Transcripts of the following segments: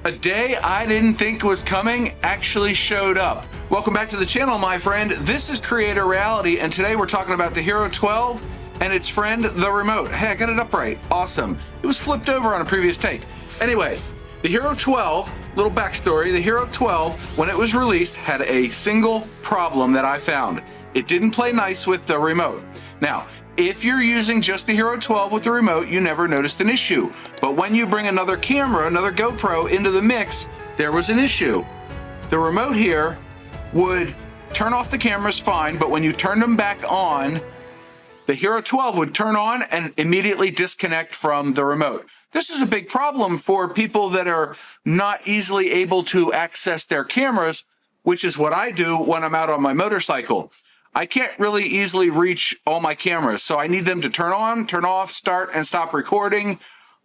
A day I didn't think was coming actually showed up. Welcome back to the channel, my friend. This is Creator Reality, and today we're talking about the Hero 12 and its friend, the remote. Hey, I got it upright. Awesome. It was flipped over on a previous take. Anyway, the Hero 12, little backstory, the Hero 12, when it was released, had a single problem that I found. It didn't play nice with the remote. Now, if you're using just the Hero 12 with the remote, you never noticed an issue. But when you bring another camera, another GoPro into the mix, there was an issue. The remote here would turn off the cameras fine, but when you turned them back on, the Hero 12 would turn on and immediately disconnect from the remote. This is a big problem for people that are not easily able to access their cameras, which is what I do when I'm out on my motorcycle. I can't really easily reach all my cameras, so I need them to turn on, turn off, start, and stop recording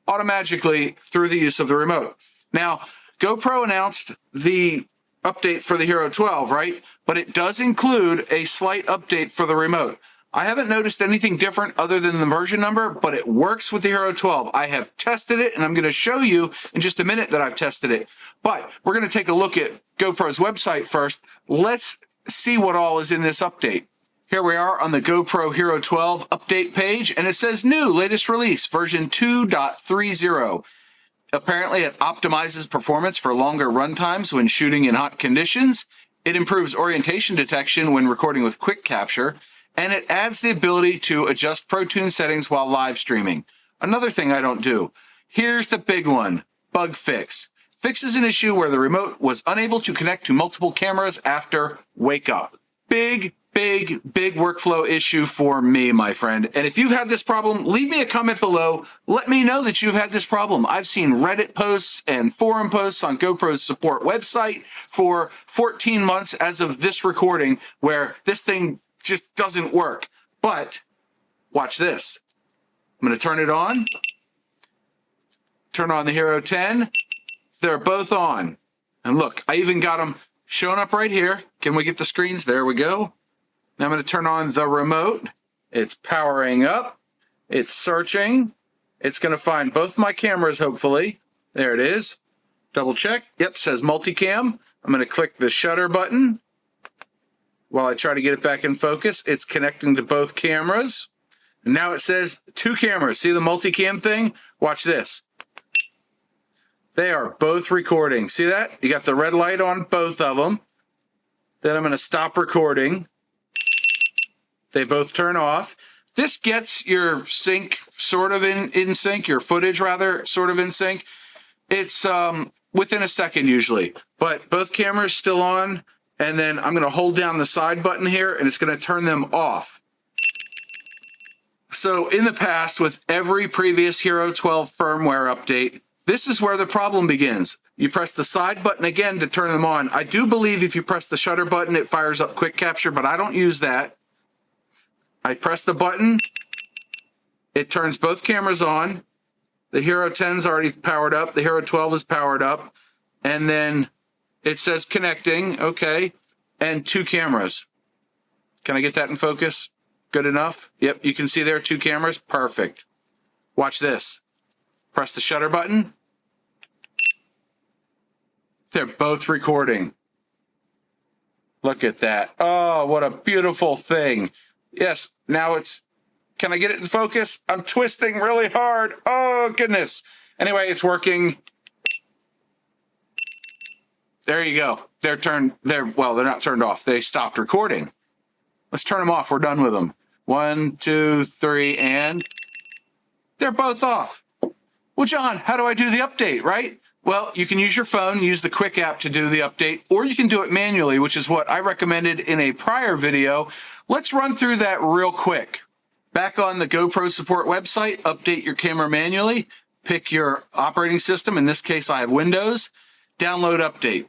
automatically through the use of the remote. Now, GoPro announced the update for the Hero 12, right? But it does include a slight update for the remote. I haven't noticed anything different other than the version number, but it works with the Hero 12. I have tested it, and I'm going to show you in just a minute that I've tested it. But we're going to take a look at GoPro's website first. Let's see what all is in this update. Here we are on the GoPro Hero 12 update page, and it says new, latest release, version 2.30. Apparently it optimizes performance for longer run times when shooting in hot conditions. It improves orientation detection when recording with quick capture, and it adds the ability to adjust ProTune settings while live streaming. Another thing I don't do. Here's the big one, bug fix. Fixes an issue where the remote was unable to connect to multiple cameras after wake up. Big workflow issue for me, my friend. And if you've had this problem, leave me a comment below. Let me know that you've had this problem. I've seen Reddit posts and forum posts on GoPro's support website for 14 months as of this recording where this thing just doesn't work. But watch this. I'm going to turn it on. Turn on the Hero 10. They're both on. And look, I even got them showing up right here. Can we get the screens? There we go. Now I'm going to turn on the remote. It's powering up. It's searching. It's going to find both my cameras, hopefully. There it is. Double check. Yep, says multicam. I'm going to click the shutter button while I try to get it back in focus. It's connecting to both cameras. And now it says two cameras. See the multicam thing? Watch this. They are both recording. See that? You got the red light on both of them. Then I'm going to stop recording. They both turn off. This gets your sync sort of in sync, your footage rather, sort of in sync. It's within a second usually, but both cameras still on. And then I'm going to hold down the side button here and it's going to turn them off. So in the past, with every previous Hero 12 firmware update, this is where the problem begins. You press the side button again to turn them on. I do believe if you press the shutter button, it fires up quick capture, but I don't use that. I press the button. It turns both cameras on. The Hero 10 is already powered up. The Hero 12 is powered up. And then it says connecting. Okay. And two cameras. Can I get that in focus? Good enough? Yep. You can see there two cameras. Perfect. Watch this. Press the shutter button. They're both recording. Look at that. Oh, what a beautiful thing. Yes, now it's... Can I get it in focus? I'm twisting really hard. Oh, goodness. Anyway, it's working. There you go. They're not turned off. They stopped recording. Let's turn them off. We're done with them. 1, 2, 3, and... They're both off. Well, John, how do I do the update, right? Well, you can use your phone, use the Quick app to do the update, or you can do it manually, which is what I recommended in a prior video. Let's run through that real quick. Back on the GoPro support website, update your camera manually, pick your operating system. In this case, I have Windows. Download update.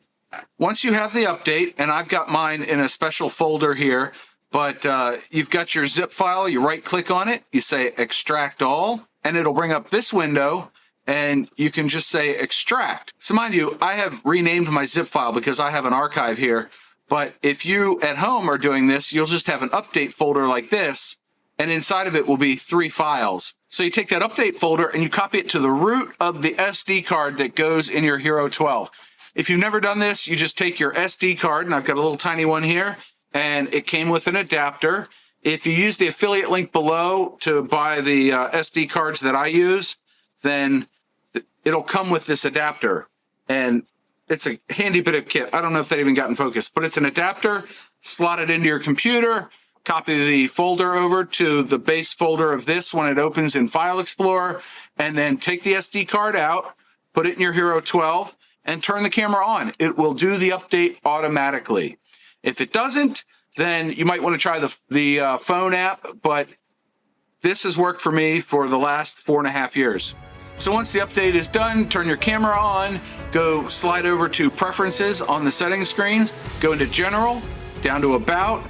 Once you have the update, and I've got mine in a special folder here, but you've got your zip file, you right-click on it, you say extract all, and it'll bring up this window, and you can just say extract. So mind you, I have renamed my zip file because I have an archive here, but if you at home are doing this, you'll just have an update folder like this, and inside of it will be 3 files. So you take that update folder and you copy it to the root of the SD card that goes in your Hero 12. If you've never done this, you just take your SD card, and I've got a little tiny one here, and it came with an adapter. If you use the affiliate link below to buy the SD cards that I use, then it'll come with this adapter. And it's a handy bit of kit. I don't know if that even got in focus, but it's an adapter, slot it into your computer, copy the folder over to the base folder of this when it opens in File Explorer, and then take the SD card out, put it in your Hero 12, and turn the camera on. It will do the update automatically. If it doesn't, then you might want to try the phone app, but this has worked for me for the last 4.5 years. So once the update is done, turn your camera on, go slide over to Preferences on the settings screens, go into General, down to About,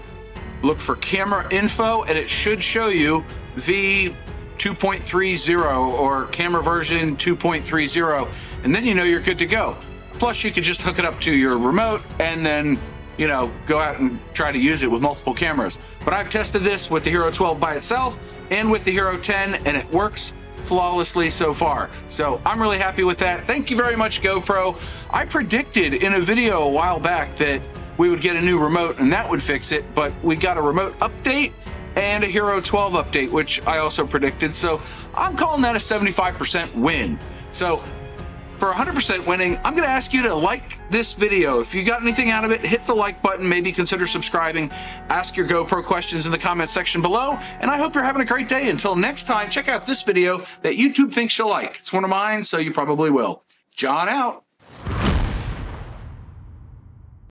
look for Camera Info, and it should show you V2.30 or camera version 2.30, and then you know you're good to go. Plus, you could just hook it up to your remote and then, you know, go out and try to use it with multiple cameras. But I've tested this with the Hero 12 by itself and with the Hero 10, and it works flawlessly so far. So I'm really happy with that. Thank you very much, GoPro. I predicted in a video a while back that we would get a new remote and that would fix it, but we got a remote update and a Hero 12 update, which I also predicted. So I'm calling that a 75% win. So for 100% winning, I'm going to ask you to like this video. If you got anything out of it, hit the like button, maybe consider subscribing, ask your GoPro questions in the comment section below, and I hope you're having a great day. Until next time, check out this video that YouTube thinks you'll like. It's one of mine, so you probably will. John out.